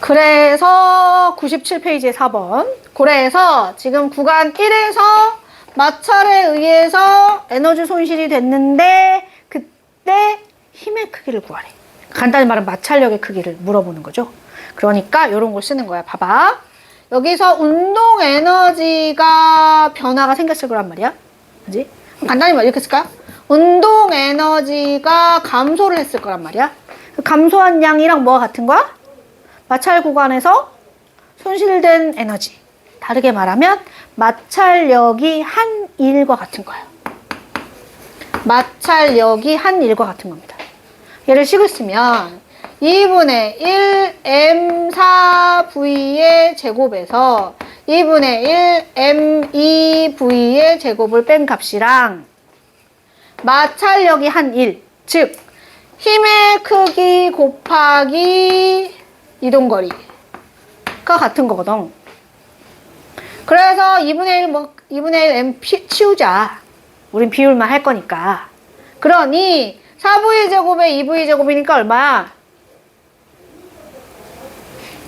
그래서 97페이지에 4번. 그래서 지금 구간 1에서 마찰에 의해서 에너지 손실이 됐는데 그때 힘의 크기를 구하래. 간단히 말하면 마찰력의 크기를 물어보는 거죠. 그러니까 이런 걸 쓰는 거야. 봐봐. 여기서 운동 에너지가 변화가 생겼을 거란 말이야. 그지? 간단히 말 이렇게 쓸까? 운동 에너지가 감소를 했을 거란 말이야. 그 감소한 양이랑 뭐가 같은 거야? 마찰 구간에서 손실된 에너지. 다르게 말하면 마찰력이 한 일과 같은 거야. 마찰력이 한 일과 같은 겁니다. 얘를 식을 쓰면 2분의 1 m4v의 제곱에서 2분의 1 m2v의 제곱을 뺀 값이랑 마찰력이 한 1, 즉 힘의 크기 곱하기 이동거리가 같은 거거든. 그래서 2분의 1 m 치우자. 우린 비율만 할 거니까. 그러니 4v 제곱에 2v 제곱이니까 얼마야?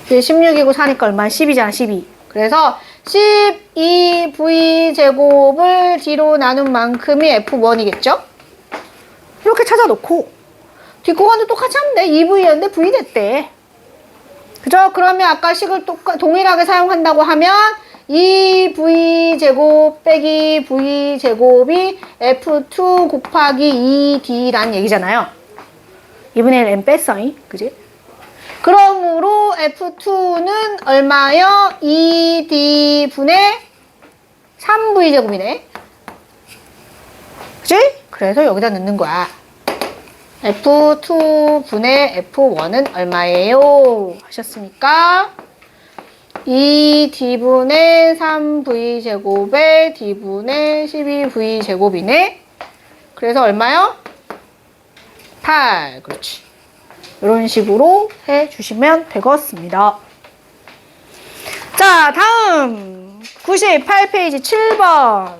16이고 4니까 얼마야? 10이잖아, 12. 그래서 12v 제곱을 D로 나눈 만큼이 F1이겠죠? 이렇게 찾아놓고 뒷구간도 똑같이 하면 돼. 2v였는데 v 됐대. 그죠? 그러면 아까 식을 동일하게 사용한다고 하면 2v 제곱 빼기 v 제곱이 F2 곱하기 2D라는 얘기잖아요. 2분의 1 M 뺐어잉. 그지? 그러므로 F2는 얼마요? 2D분의 3v 제곱이네. 그지? 그래서 여기다 넣는 거야. F2분의 F1은 얼마예요? 하셨습니까? 2D분의 3v 제곱에 D분의 12v 제곱이네. 그래서 얼마요? 8. 그렇지. 이런 식으로 해주시면 되겠습니다. 자, 다음 98페이지 7번.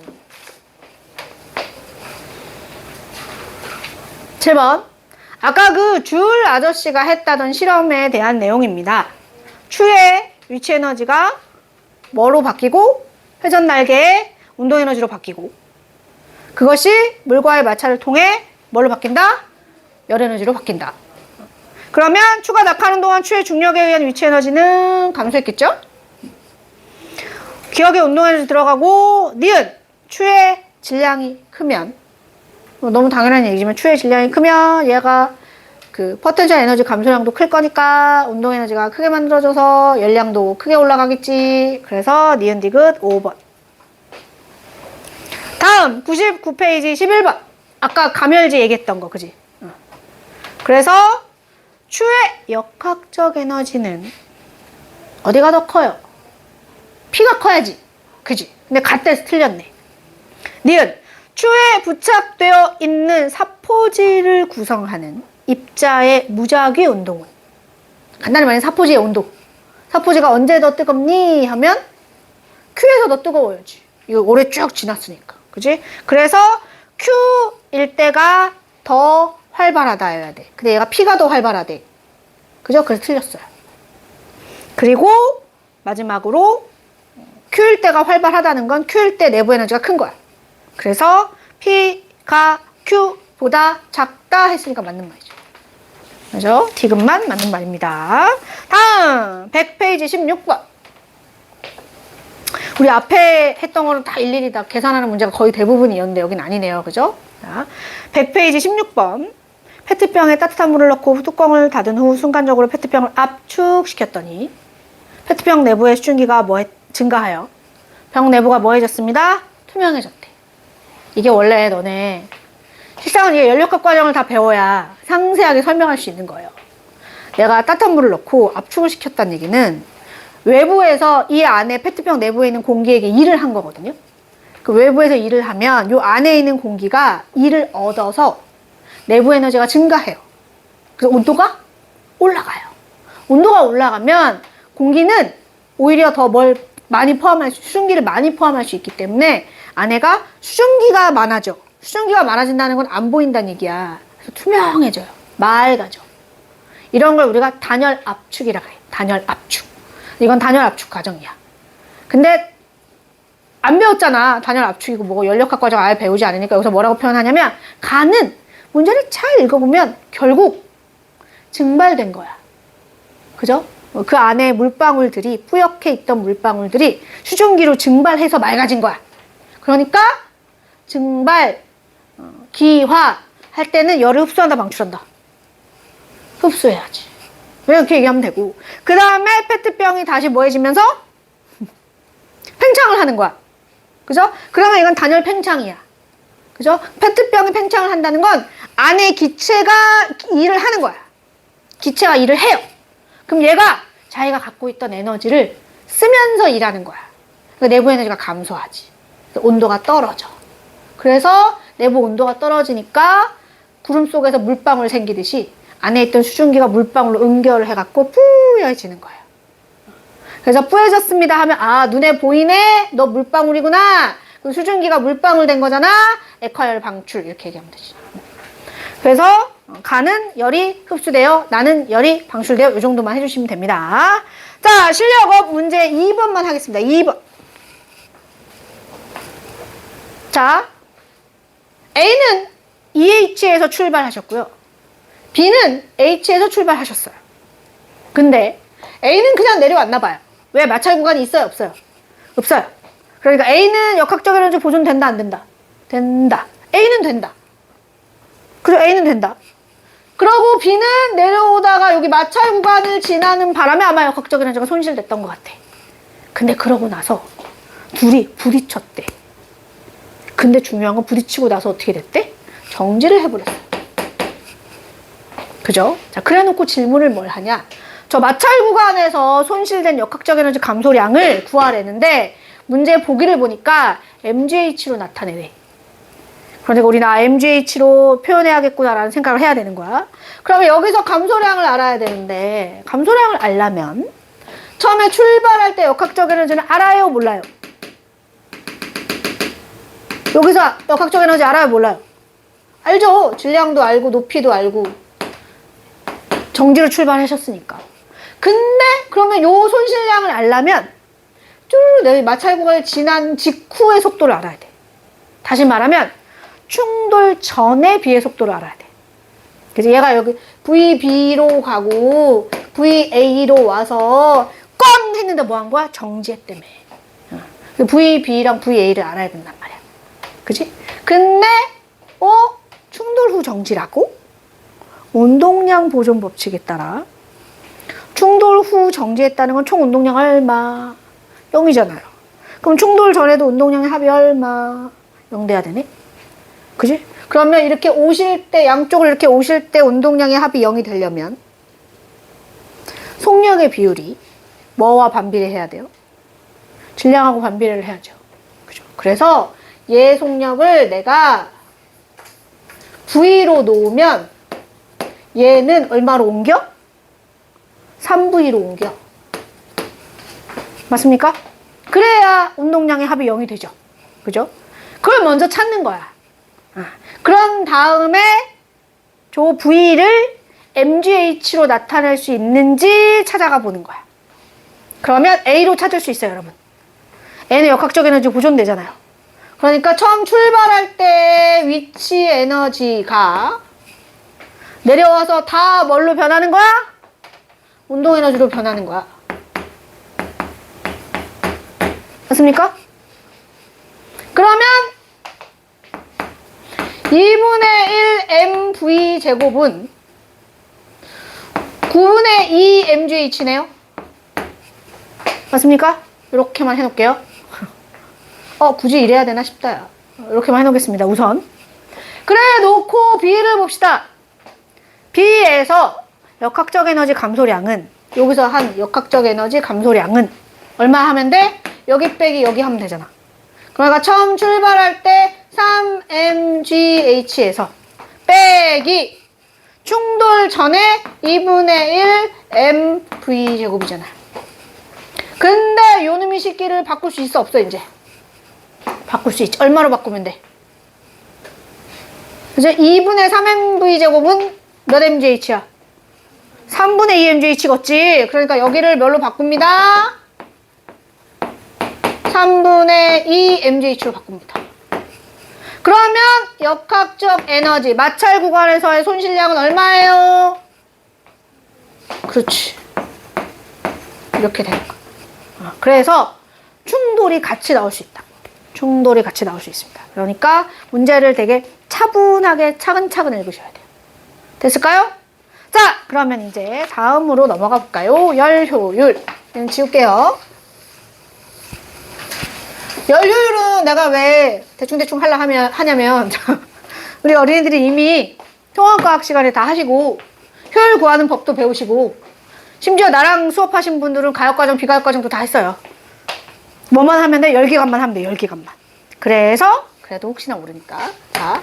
7번. 아까 그 줄 아저씨가 했다던 실험에 대한 내용입니다. 추의 위치 에너지가 뭐로 바뀌고 회전 날개의 운동 에너지로 바뀌고 그것이 물과의 마찰을 통해 뭘로 바뀐다? 열 에너지로 바뀐다. 그러면 추가 낙하하는 동안 추의 중력에 의한 위치 에너지는 감소했겠죠? 기억에 운동 에너지 들어가고 니은 추의 질량이 크면 너무 당연한 얘기지만 추의 질량이 크면 얘가 그 포텐셜 에너지 감소량도 클 거니까 운동 에너지가 크게 만들어져서 열량도 크게 올라가겠지. 그래서 니은 디귿 5번. 다음 99페이지 11번. 아까 가멸지 얘기했던 거 그지? 그래서 추의 역학적 에너지는 어디가 더 커요? P가 커야지. 그지? 근데 갓대서 틀렸네. 니은 추에 부착되어 있는 사포질을 구성하는 입자의 무작위 온도는 간단히 말하면 사포지의 온도. 사포지가 언제 더 뜨겁니? 하면 Q에서 더 뜨거워야지. 이거 오래 쭉 지났으니까. 그지? 그래서 Q일 때가 더 활발하다여야 돼. 근데 얘가 P가 더 활발하대. 그죠? 그래서 틀렸어요. 그리고 마지막으로 Q일 때가 활발하다는 건 Q일 때 내부 에너지가 큰 거야. 그래서 P가 Q보다 작다 했으니까 맞는 말이죠. 그죠? 디귿만 맞는 말입니다. 다음 100페이지 16번. 우리 앞에 했던 거는 다 일일이 다 계산하는 문제가 거의 대부분이었는데 여긴 아니네요. 그죠? 자, 100페이지 16번. 페트병에 따뜻한 물을 넣고 뚜껑을 닫은 후 순간적으로 페트병을 압축시켰더니 페트병 내부의 수증기가 증가하여 병 내부가 뭐해졌습니다? 투명해졌대. 이게 원래 너네 실상은 이게 연력학 과정을 다 배워야 상세하게 설명할 수 있는 거예요. 내가 따뜻한 물을 넣고 압축을 시켰다는 얘기는 외부에서 이 안에 페트병 내부에 있는 공기에게 일을 한 거거든요. 그 외부에서 일을 하면 이 안에 있는 공기가 일을 얻어서 내부 에너지가 증가해요. 그래서 온도가 올라가요. 온도가 올라가면 공기는 오히려 더 수증기를 많이 포함할 수 있기 때문에 안에가 수증기가 많아져. 수증기가 많아진다는 건 안 보인다는 얘기야. 그래서 투명해져요. 맑아져. 이런 걸 우리가 단열 압축이라고 해. 단열 압축. 이건 단열 압축 과정이야. 근데 안 배웠잖아. 단열 압축이고 뭐고 연력학 과정 아예 배우지 않으니까 여기서 뭐라고 표현하냐면 가는 문제를 잘 읽어보면 결국 증발된 거야. 그죠? 그 안에 물방울들이 뿌옇게 있던 물방울들이 수증기로 증발해서 맑아진 거야. 그러니까 증발, 기화 할 때는 열을 흡수한다 방출한다. 흡수해야지. 이렇게 얘기하면 되고 그 다음에 페트병이 다시 뭐해지면서 팽창을 하는 거야. 그죠? 그러면 이건 단열 팽창이야. 그죠? 페트병이 팽창을 한다는 건 안에 기체가 일을 하는 거야. 기체가 일을 해요. 그럼 얘가 자기가 갖고 있던 에너지를 쓰면서 일하는 거야. 그러니까 내부 에너지가 감소하지. 온도가 떨어져. 그래서 내부 온도가 떨어지니까 구름 속에서 물방울 생기듯이 안에 있던 수증기가 물방울로 응결을 해갖고 뿌여지는 거예요. 그래서 뿌여졌습니다 하면 아 눈에 보이네? 너 물방울이구나. 그럼 수증기가 물방울 된 거잖아. 액화열 방출 이렇게 얘기하면 되지. 그래서 가는 열이 흡수되어 나는 열이 방출되어 이 정도만 해주시면 됩니다. 자 실력업 문제 2번만 하겠습니다. 2번. 자 A는 EH에서 출발하셨고요. B는 H에서 출발하셨어요. 근데 A는 그냥 내려왔나 봐요. 왜? 마찰 구간이 있어요? 없어요? 없어요. 그러니까 A는 역학적 에너지 보존된다? 안 된다? 된다. A는 된다. 그리고 A는 된다. 그러고 B는 내려오다가 여기 마찰 구간을 지나는 바람에 아마 역학적 에너지가 손실됐던 것 같아. 근데 그러고 나서 둘이 부딪혔대. 근데 중요한 건 부딪히고 나서 어떻게 됐대? 정지를 해버렸어. 그죠? 자, 그래 놓고 질문을 뭘 하냐? 저 마찰 구간에서 손실된 역학적 에너지 감소량을 구하려는데 문제 보기를 보니까 MGH로 나타내네. 그러니까 우리는 MGH로 표현해야겠구나라는 생각을 해야 되는 거야. 그러면 여기서 감소량을 알아야 되는데 감소량을 알려면 처음에 출발할 때 역학적 에너지는 알아요? 몰라요? 여기서 역학적 에너지 알아요? 몰라요? 알죠? 질량도 알고 높이도 알고 정지로 출발하셨으니까. 근데 그러면 요 손실량을 알려면 쭈르르 내 마찰 구간을 지난 직후의 속도를 알아야 돼. 다시 말하면 충돌 전의 비의 속도를 알아야 돼. 그래서 얘가 여기 VB로 가고 VA로 와서 껌 했는데 뭐 한 거야? 정지했다며. VB랑 VA를 알아야 된단 말이야. 그치? 근데 충돌 후 정지라고? 운동량 보존 법칙에 따라 충돌 후 정지했다는 건 총 운동량 얼마? 0이잖아요. 그럼 충돌 전에도 운동량의 합이 얼마? 0 돼야 되네? 그지? 그러면 이렇게 오실 때, 양쪽을 이렇게 오실 때 운동량의 합이 0이 되려면 속력의 비율이 뭐와 반비례해야 돼요? 질량하고 반비례를 해야죠. 그죠? 그래서 얘 속력을 내가 V로 놓으면 얘는 얼마로 옮겨? 3V로 옮겨. 맞습니까? 그래야 운동량의 합이 0이 되죠. 그죠? 그걸 먼저 찾는 거야. 그런 다음에 저 V를 MGH로 나타낼 수 있는지 찾아가 보는 거야. 그러면 A로 찾을 수 있어요, 여러분. N은 역학적 에너지 보존되잖아요. 그러니까 처음 출발할 때 위치 에너지가 내려와서 다 뭘로 변하는 거야? 운동 에너지로 변하는 거야. 맞습니까? 그러면 2분의 1 mv 제곱은 9분의 2 mgh네요. 맞습니까? 이렇게만 해놓을게요. 굳이 이래야 되나 싶다. 야. 이렇게만 해놓겠습니다. 우선. 그래 놓고 B를 봅시다. B에서 역학적 에너지 감소량은 여기서 한 역학적 에너지 감소량은 얼마 하면 돼? 여기 빼기 여기 하면 되잖아. 그러니까 처음 출발할 때 3mgh에서 빼기 충돌 전에 2분의 1 mv 제곱이잖아. 근데 요놈의 식기를 바꿀 수 있어 없어 이제? 바꿀 수 있지. 얼마로 바꾸면 돼? 이제 2분의 3mv 제곱은 몇 mgh야? 3분의 2 mj 찍었지. 그러니까 여기를 뭘로 바꿉니다? 3분의 2 mjh로 바꿉니다. 그러면 역학적 에너지, 마찰 구간에서의 손실량은 얼마예요? 그렇지. 이렇게 되는 거야. 그래서 충돌이 같이 나올 수 있다. 충돌이 같이 나올 수 있습니다. 그러니까 문제를 되게 차분하게 차근차근 읽으셔야 돼요. 됐을까요? 자, 그러면 이제 다음으로 넘어가 볼까요? 열 효율. 얘는 지울게요. 열 효율은 내가 왜 대충대충 하냐면 우리 어린이들이 이미 통합과학 시간에 다 하시고 효율 구하는 법도 배우시고 심지어 나랑 수업하신 분들은 가역과정, 비가역과정도 다 했어요. 뭐만 하면 돼? 열기관만 하면 돼. 열기관만. 그래서 그래도 혹시나 모르니까 자,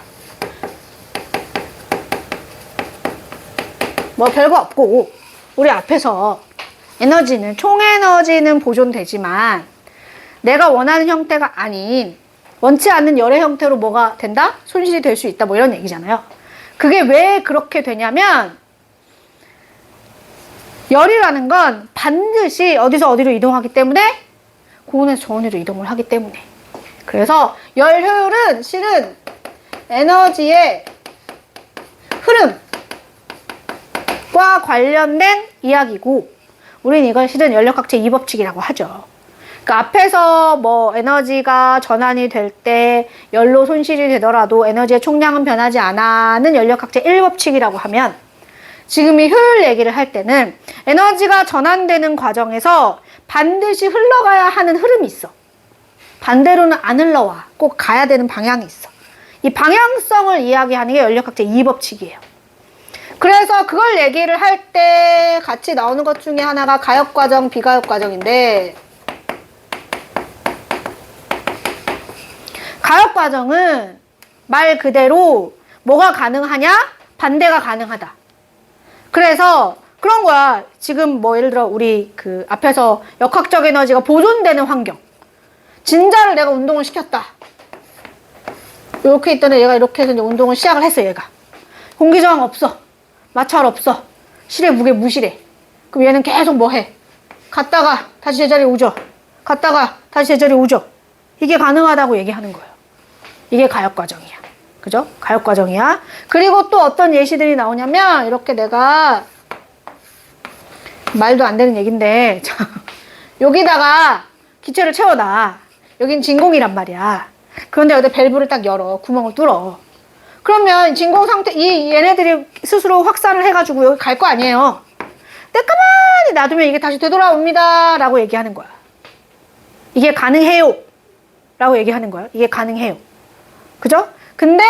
뭐 별거 없고 우리 앞에서 에너지는 총에너지는 보존되지만 내가 원하는 형태가 아닌 원치 않는 열의 형태로 뭐가 된다? 손실이 될 수 있다. 뭐 이런 얘기잖아요. 그게 왜 그렇게 되냐면 열이라는 건 반드시 어디서 어디로 이동하기 때문에 고온에서 저온으로 이동을 하기 때문에. 그래서 열 효율은 실은 에너지의 흐름과 관련된 이야기고 우린 이걸 실은 연력학제 2법칙이라고 하죠. 그러니까 앞에서 뭐 에너지가 전환이 될 때 열로 손실이 되더라도 에너지의 총량은 변하지 않아는 연력학제 1법칙이라고 하면 지금 이 효율 얘기를 할 때는 에너지가 전환되는 과정에서 반드시 흘러가야 하는 흐름이 있어. 반대로는 안 흘러와. 꼭 가야 되는 방향이 있어. 이 방향성을 이야기하는 게 연력학제 2법칙이에요. 그래서 그걸 얘기를 할 때 같이 나오는 것 중에 하나가 가역과정, 비가역과정인데 가역과정은 말 그대로 뭐가 가능하냐? 반대가 가능하다. 그래서 그런 거야. 지금 뭐 예를 들어 우리 그 앞에서 역학적 에너지가 보존되는 환경. 진자를 내가 운동을 시켰다. 이렇게 있더니 얘가 이렇게 해서 이제 운동을 시작을 했어, 얘가. 공기저항 없어. 마찰 없어. 실의 무게 무실해. 그럼 얘는 계속 뭐 해? 갔다가 다시 제자리에 오죠. 갔다가 다시 제자리에 오죠. 이게 가능하다고 얘기하는 거예요. 이게 가역과정이야. 그죠? 가역과정이야. 그리고 또 어떤 예시들이 나오냐면 이렇게 내가 말도 안 되는 얘긴데 여기다가 기체를 채워놔. 여긴 진공이란 말이야. 그런데 여기다 밸브를 딱 열어. 구멍을 뚫어. 그러면 진공 상태 얘네들이 스스로 확산을 해가지고 여기 갈 거 아니에요. 근데 가만히 놔두면 이게 다시 되돌아옵니다 라고 얘기하는 거야. 이게 가능해요 라고 얘기하는 거야. 이게 가능해요. 그죠? 근데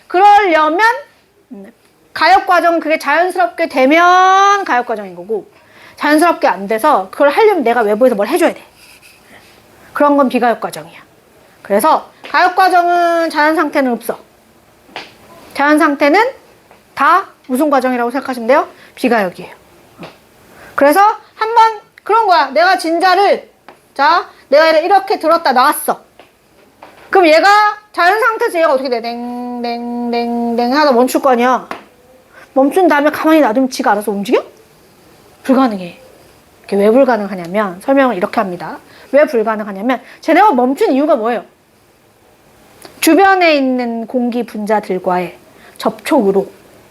그러려면 가역과정 그게 자연스럽게 되면 가역과정인 거고 자연스럽게 안 돼서 그걸 하려면 내가 외부에서 뭘 해줘야 돼. 그런 건 비가역과정이야. 그래서 가역과정은 자연상태는 없어. 자연상태는 다 무슨 과정이라고 생각하시면 돼요? 비가역이에요. 그래서 한번 그런 거야. 내가 진자를 내가 이렇게 들었다 나왔어. 그럼 얘가 자연상태에서 얘가 어떻게 돼? 댕댕댕댕 하다 멈출 거 아니야. 멈춘 다음에 가만히 놔두면 지가 알아서 움직여? 불가능해. 이게 왜 불가능하냐면 설명을 이렇게 합니다. 왜 불가능하냐면 쟤네가 멈춘 이유가 뭐예요? 주변에 있는 공기 분자들과의 접촉으로,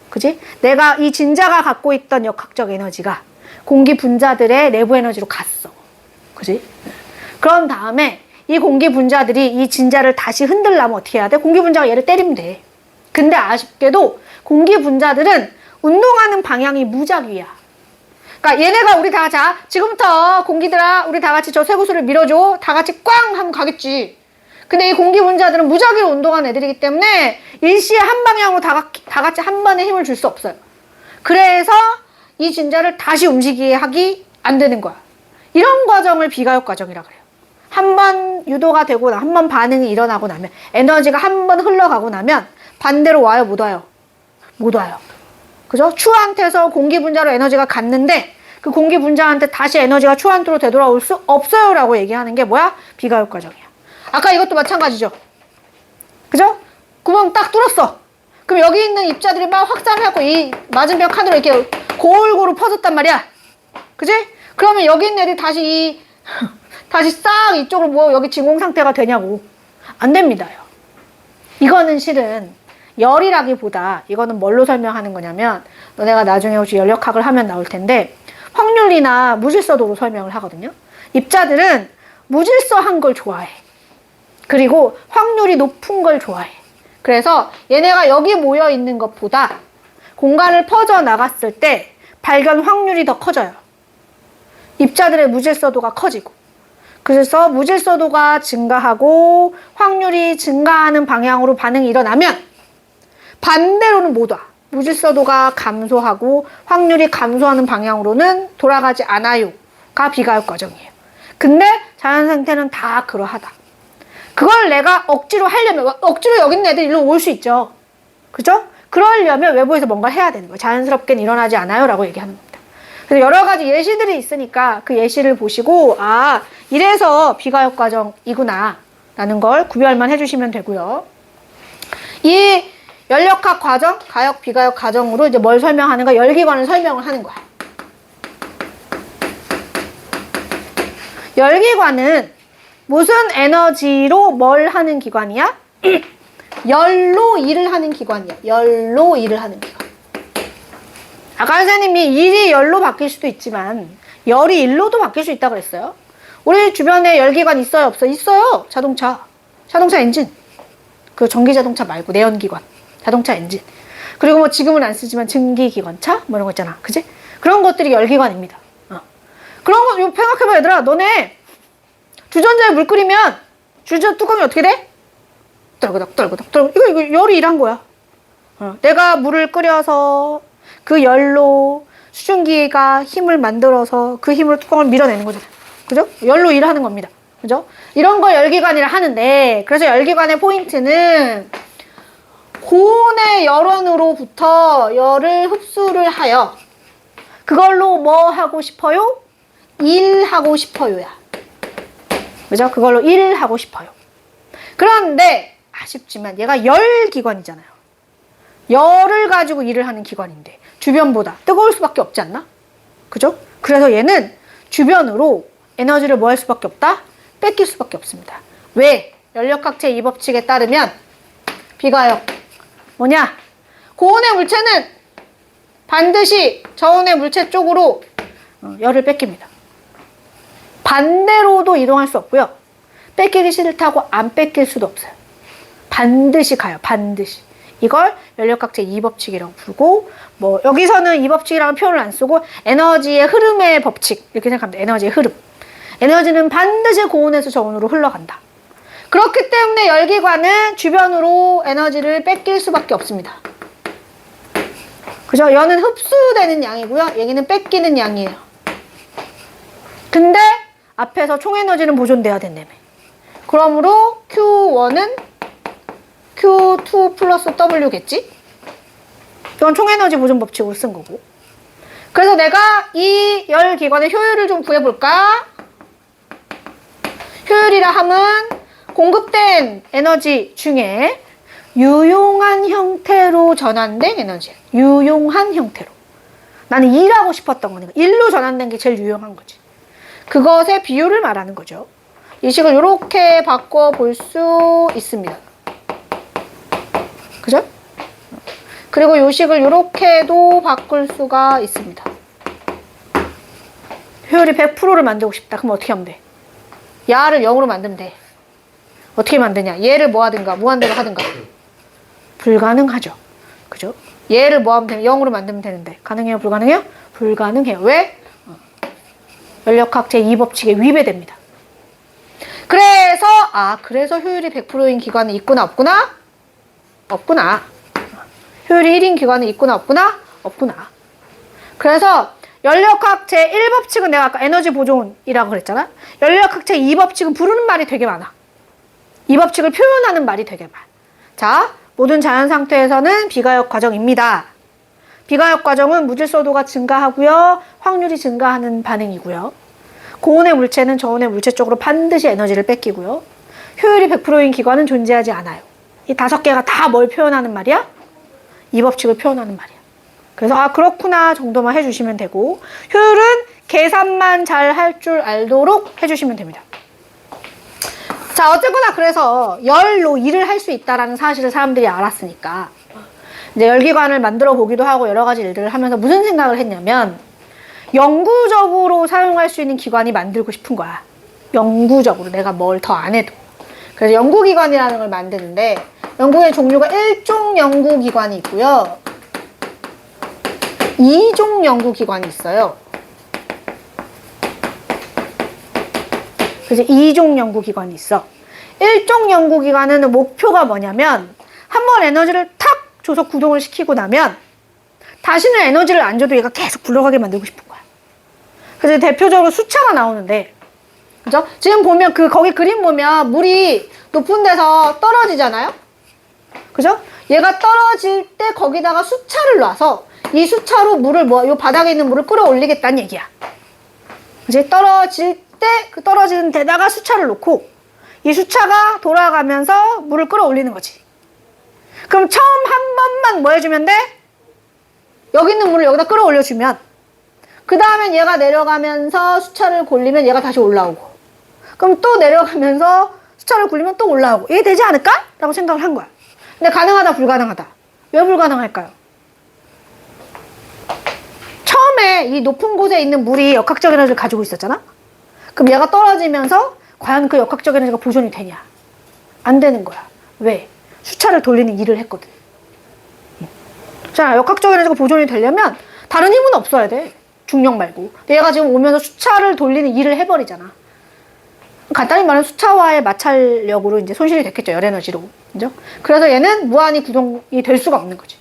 그지? 내가 이 진자가 갖고 있던 역학적 에너지가 공기 분자들의 내부 에너지로 갔어. 그지? 그런 다음에 이 공기 분자들이 이 진자를 다시 흔들려면 어떻게 해야 돼? 공기 분자가 얘를 때리면 돼. 근데 아쉽게도 공기 분자들은 운동하는 방향이 무작위야. 그러니까 얘네가 우리 다 자, 지금부터 공기들아 우리 다 같이 저 쇠구슬을 밀어줘. 다 같이 꽝 하면 가겠지. 근데 이 공기 분자들은 무작위로 운동하는 애들이기 때문에 일시에 한 방향으로 다 같이 한 번에 힘을 줄 수 없어요. 그래서 이 진자를 다시 움직이게 하기 안 되는 거야. 이런 과정을 비가역 과정이라 그래요. 한 번 유도가 되고 한 번 반응이 일어나고 나면 에너지가 한 번 흘러가고 나면 반대로 와요, 못 와요? 못 와요. 그죠? 추한테서 공기 분자로 에너지가 갔는데 그 공기 분자한테 다시 에너지가 추한토로 되돌아올 수 없어요 라고 얘기하는 게 뭐야? 비가역 과정이야. 아까 이것도 마찬가지죠. 그죠? 구멍 딱 뚫었어. 그럼 여기 있는 입자들이 막 확산해갖고 이 맞은편 칸으로 이렇게 골고루 퍼졌단 말이야. 그지? 그러면 여기 있는 애들이 다시 싹 이쪽으로 모여 여기 진공 상태가 되냐고. 안 됩니다요. 이거는 실은 열이라기보다 이거는 뭘로 설명하는 거냐면 너네가 나중에 혹시 열역학을 하면 나올 텐데 확률이나 무질서도로 설명을 하거든요. 입자들은 무질서한 걸 좋아해. 그리고 확률이 높은 걸 좋아해. 그래서 얘네가 여기 모여 있는 것보다 공간을 퍼져 나갔을 때 발견 확률이 더 커져요. 입자들의 무질서도가 커지고. 그래서 무질서도가 증가하고 확률이 증가하는 방향으로 반응이 일어나면 반대로는 못 와. 무질서도가 감소하고 확률이 감소하는 방향으로는 돌아가지 않아요가 비가역 과정이에요. 근데 자연 상태는 다 그러하다. 그걸 내가 억지로 하려면 억지로 여기 있는 애들 일로 올 수 있죠. 그죠? 그러려면 외부에서 뭔가 해야 되는 거예요. 자연스럽게는 일어나지 않아요 라고 얘기하는 겁니다. 그래서 여러 가지 예시들이 있으니까 그 예시를 보시고 아 이래서 비가역 과정이구나 라는 걸 구별만 해주시면 되고요. 이 열역학 과정, 가역, 비가역 과정으로 이제 뭘 설명하는가? 열기관을 설명을 하는 거야. 열기관은 무슨 에너지로 뭘 하는 기관이야? 열로 일을 하는 기관이야. 열로 일을 하는 기관. 아까 선생님이 일이 열로 바뀔 수도 있지만 열이 일로도 바뀔 수 있다고 그랬어요. 우리 주변에 열기관 있어요? 없어요? 있어요. 자동차 엔진. 그 전기자동차 말고 내연기관. 자동차 엔진. 그리고 뭐 지금은 안 쓰지만 증기기관차? 뭐 이런 거 있잖아. 그지? 그런 것들이 열기관입니다. 그런 거 생각해봐 얘들아. 너네 주전자에 물 끓이면 주전 뚜껑이 어떻게 돼? 떨그덕. 이거 열이 일한 거야. 내가 물을 끓여서 그 열로 수증기가 힘을 만들어서 그 힘으로 뚜껑을 밀어내는 거잖아. 그죠? 열로 일하는 겁니다. 그죠? 이런 걸 열기관이라 하는데 그래서 열기관의 포인트는 고온의 열원으로부터 열을 흡수를 하여 그걸로 뭐 하고 싶어요? 일하고 싶어요야. 그죠? 그걸로 일하고 싶어요. 그런데 아쉽지만 얘가 열기관이잖아요. 열을 가지고 일을 하는 기관인데 주변보다 뜨거울 수밖에 없지 않나? 그죠? 그래서 얘는 주변으로 에너지를 뭐 할 수밖에 없다? 뺏길 수밖에 없습니다. 왜? 열역학 제2법칙에 따르면 비가역 뭐냐? 고온의 물체는 반드시 저온의 물체 쪽으로 열을 뺏깁니다. 반대로도 이동할 수 없고요. 뺏기기 싫다고 안 뺏길 수도 없어요. 반드시 가요. 반드시. 이걸 열역학 제2법칙이라고 부르고 뭐 여기서는 이 법칙이라는 표현을 안 쓰고 에너지의 흐름의 법칙 이렇게 생각합니다. 에너지의 흐름. 에너지는 반드시 고온에서 저온으로 흘러간다. 그렇기 때문에 열기관은 주변으로 에너지를 뺏길 수밖에 없습니다. 그죠? 열은 흡수되는 양이고요. 얘기는 뺏기는 양이에요. 근데 앞에서 총에너지는 보존돼야 된다며. 그러므로 Q1은 Q2 플러스 W겠지? 이건 총에너지 보존 법칙으로 쓴 거고. 그래서 내가 이 열기관의 효율을 좀 구해볼까? 효율이라 함은 공급된 에너지 중에 유용한 형태로 전환된 에너지. 유용한 형태로. 나는 일하고 싶었던 거니까. 일로 전환된 게 제일 유용한 거지. 그것의 비율을 말하는 거죠. 이 식을 이렇게 바꿔볼 수 있습니다. 그죠? 그리고 이 식을 이렇게도 바꿀 수가 있습니다. 효율이 100%를 만들고 싶다. 그럼 어떻게 하면 돼? 야를 0으로 만들면 돼. 어떻게 만드냐? 얘를 뭐 하든가 무한대로 하든가. 불가능하죠. 그죠? 얘를 뭐 하면 되냐? 0으로 만들면 되는데 가능해요? 불가능해요? 불가능해요. 왜? 열역학 제2법칙에 위배됩니다. 그래서 효율이 100%인 기관은 있구나 없구나? 없구나. 효율이 1인 기관은 있구나 없구나? 없구나. 그래서 열역학 제1법칙은 내가 아까 에너지 보존이라고 그랬잖아. 열역학 제2법칙은 부르는 말이 되게 많아. 이 법칙을 표현하는 말이 되게 많아. 자, 모든 자연 상태에서는 비가역 과정입니다. 비가역 과정은 무질서도가 증가하고요. 확률이 증가하는 반응이고요. 고온의 물체는 저온의 물체 쪽으로 반드시 에너지를 뺏기고요. 효율이 100%인 기관은 존재하지 않아요. 이 5개가 다 뭘 표현하는 말이야? 이 법칙을 표현하는 말이야. 그래서 아 그렇구나 정도만 해주시면 되고 효율은 계산만 잘 할 줄 알도록 해주시면 됩니다. 자 어쨌거나 그래서 열로 일을 할 수 있다라는 사실을 사람들이 알았으니까 이제 열기관을 만들어 보기도 하고 여러 가지 일들을 하면서 무슨 생각을 했냐면 영구적으로 사용할 수 있는 기관이 만들고 싶은 거야. 영구적으로 내가 뭘 더 안 해도. 그래서 연구기관이라는 걸 만드는데 영국의 종류가 1종 연구기관이 있고요. 2종 연구기관이 있어요. 그래서 2종 연구기관이 있어. 1종 연구기관은 목표가 뭐냐면 한번 에너지를 탁 줘서 구동을 시키고 나면 다시는 에너지를 안 줘도 얘가 계속 굴러가게 만들고 싶은 거야. 그래서 대표적으로 수차가 나오는데 그죠? 지금 보면 거기 그림 보면 물이 높은 데서 떨어지잖아요? 그죠? 얘가 떨어질 때 거기다가 수차를 놔서 이 수차로 물을 요 바닥에 있는 물을 끌어올리겠다는 얘기야. 이제 떨어질 때 그 떨어지는 데다가 수차를 놓고 이 수차가 돌아가면서 물을 끌어올리는 거지. 그럼 처음 한 번만 뭐 해주면 돼? 여기 있는 물을 여기다 끌어올려주면 그 다음엔 얘가 내려가면서 수차를 굴리면 얘가 다시 올라오고 그럼 또 내려가면서 수차를 굴리면 또 올라오고 이게 되지 않을까? 라고 생각을 한 거야. 근데 가능하다 불가능하다. 왜 불가능할까요? 처음에 이 높은 곳에 있는 물이 역학적 에너지를 가지고 있었잖아? 그럼 얘가 떨어지면서 과연 그 역학적 에너지가 보존이 되냐? 안 되는 거야. 왜? 수차를 돌리는 일을 했거든. 자, 역학적 에너지가 보존이 되려면 다른 힘은 없어야 돼. 중력 말고. 근데 얘가 지금 오면서 수차를 돌리는 일을 해버리잖아. 간단히 말하면 수차와의 마찰력으로 이제 손실이 됐겠죠. 열 에너지로. 그죠? 그래서 얘는 무한히 구동이 될 수가 없는 거지.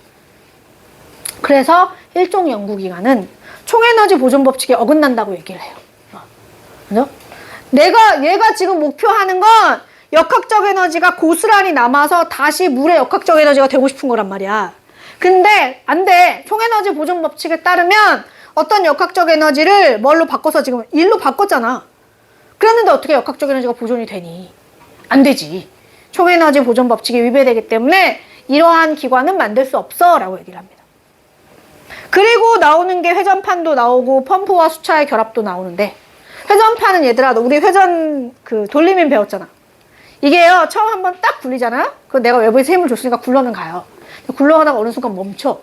그래서 일종 연구기관은 총에너지 보존 법칙에 어긋난다고 얘기를 해요. 그죠? 얘가 지금 목표하는 건 역학적 에너지가 고스란히 남아서 다시 물의 역학적 에너지가 되고 싶은 거란 말이야. 근데 안 돼. 총에너지 보존 법칙에 따르면 어떤 역학적 에너지를 뭘로 바꿔서 지금 일로 바꿨잖아. 그랬는데 어떻게 역학적 에너지가 보존이 되니? 안 되지. 총에너지 보존 법칙에 위배되기 때문에 이러한 기관은 만들 수 없어 라고 얘기를 합니다. 그리고 나오는 게 회전판도 나오고 펌프와 수차의 결합도 나오는데 회전판은 얘들아 우리 회전 돌림인 배웠잖아. 이게요 처음 한번 딱 굴리잖아요. 그 내가 외부에서 힘을 줬으니까 굴러는 가요. 굴러가다가 어느 순간 멈춰.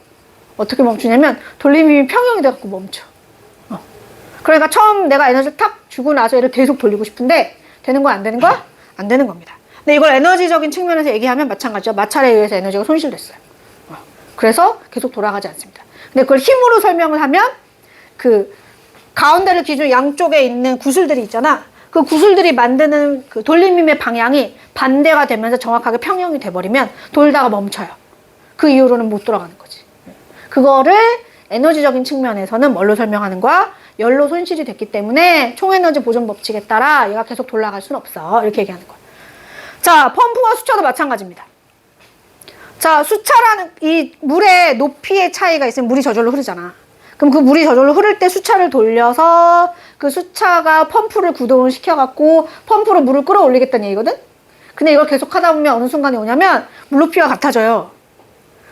어떻게 멈추냐면 돌림이 평형이 돼갖고 멈춰. 그러니까 처음 내가 에너지를 탁 주고 나서 얘를 계속 돌리고 싶은데 되는 거야 안 되는 거야? 안 되는 겁니다. 근데 이걸 에너지적인 측면에서 얘기하면 마찬가지죠. 마찰에 의해서 에너지가 손실됐어요. 그래서 계속 돌아가지 않습니다. 근데 그걸 힘으로 설명을 하면 가운데를 기준 양쪽에 있는 구슬들이 있잖아. 그 구슬들이 만드는 그 돌림힘의 방향이 반대가 되면서 정확하게 평형이 돼버리면 돌다가 멈춰요. 그 이후로는 못 돌아가는 거지. 그거를 에너지적인 측면에서는 뭘로 설명하는 거야? 열로 손실이 됐기 때문에 총에너지 보존 법칙에 따라 얘가 계속 돌아갈 수는 없어. 이렇게 얘기하는 거야. 자, 펌프와 수차도 마찬가지입니다. 자, 수차라는 이 물의 높이의 차이가 있으면 물이 저절로 흐르잖아. 그럼 그 물이 저절로 흐를 때 수차를 돌려서 그 수차가 펌프를 구동을 시켜갖고 펌프로 물을 끌어올리겠다는 얘기거든? 근데 이걸 계속 하다 보면 어느 순간이 오냐면 물 높이가 같아져요.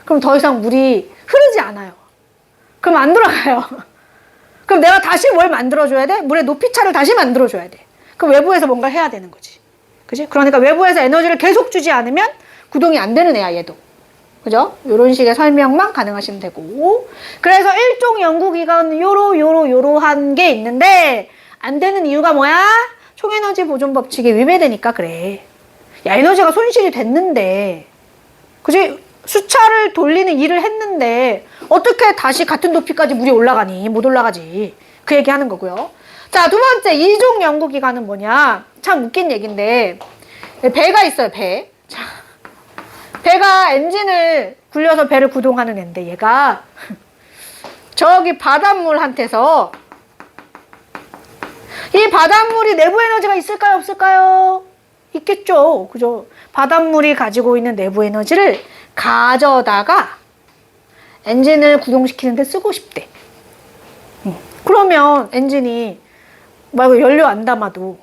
그럼 더 이상 물이 흐르지 않아요. 그럼 안 돌아가요. 그럼 내가 다시 뭘 만들어줘야 돼? 물의 높이차를 다시 만들어줘야 돼. 그럼 외부에서 뭔가 해야 되는 거지. 그지? 그러니까 외부에서 에너지를 계속 주지 않으면 구동이 안 되는 애야, 얘도. 그죠? 요런 식의 설명만 가능하시면 되고. 그래서 일종 연구기관은 요러한 게 있는데, 안 되는 이유가 뭐야? 총에너지 보존 법칙에 위배되니까 그래. 야, 에너지가 손실이 됐는데, 그지? 수차를 돌리는 일을 했는데, 어떻게 다시 같은 높이까지 물이 올라가니? 못 올라가지. 그 얘기 하는 거고요. 자, 두 번째, 이종 연구기관은 뭐냐? 참 웃긴 얘기인데, 배가 있어요, 배. 자. 배가 엔진을 굴려서 배를 구동하는 애인데 얘가 저기 바닷물한테서 이 바닷물이 내부 에너지가 있을까요? 없을까요? 있겠죠. 그죠? 바닷물이 가지고 있는 내부 에너지를 가져다가 엔진을 구동시키는 데 쓰고 싶대. 그러면 엔진이 막 연료 안 담아도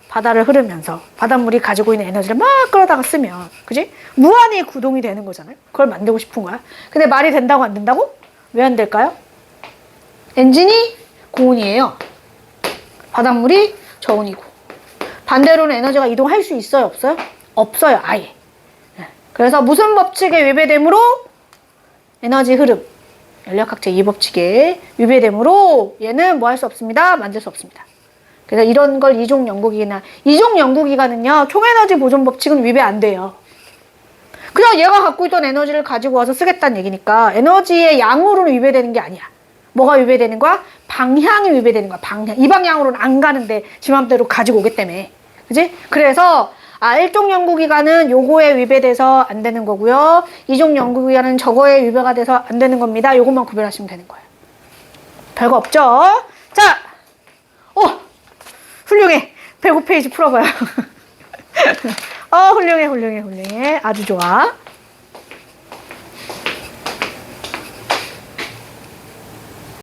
바다를 흐르면서 바닷물이 가지고 있는 에너지를 막 끌어다가 쓰면 그지? 무한히 구동이 되는 거잖아요. 그걸 만들고 싶은 거야. 근데 말이 된다고 안 된다고? 왜 안 될까요? 엔진이 고온이에요. 바닷물이 저온이고. 반대로는 에너지가 이동할 수 있어요? 없어요? 없어요. 아예. 그래서 무슨 법칙에 위배되므로 에너지 흐름, 연력학제 2법칙에 위배되므로 얘는 뭐 할 수 없습니다. 만들 수 없습니다. 그래서 이런 걸 이종 연구기관은요. 총에너지 보존 법칙은 위배 안 돼요. 그냥 얘가 갖고 있던 에너지를 가지고 와서 쓰겠다는 얘기니까 에너지의 양으로는 위배되는 게 아니야. 뭐가 위배되는 거야? 방향이 위배되는 거야. 방향. 이 방향으로는 안 가는데 지 맘대로 가지고 오기 때문에. 그지? 그래서 일종 연구기관은 요거에 위배돼서 안 되는 거고요. 이종 연구기관은 저거에 위배가 돼서 안 되는 겁니다. 요것만 구별하시면 되는 거예요. 별거 없죠? 자! 훌륭해. 105페이지 풀어봐요. 훌륭해. 아주 좋아.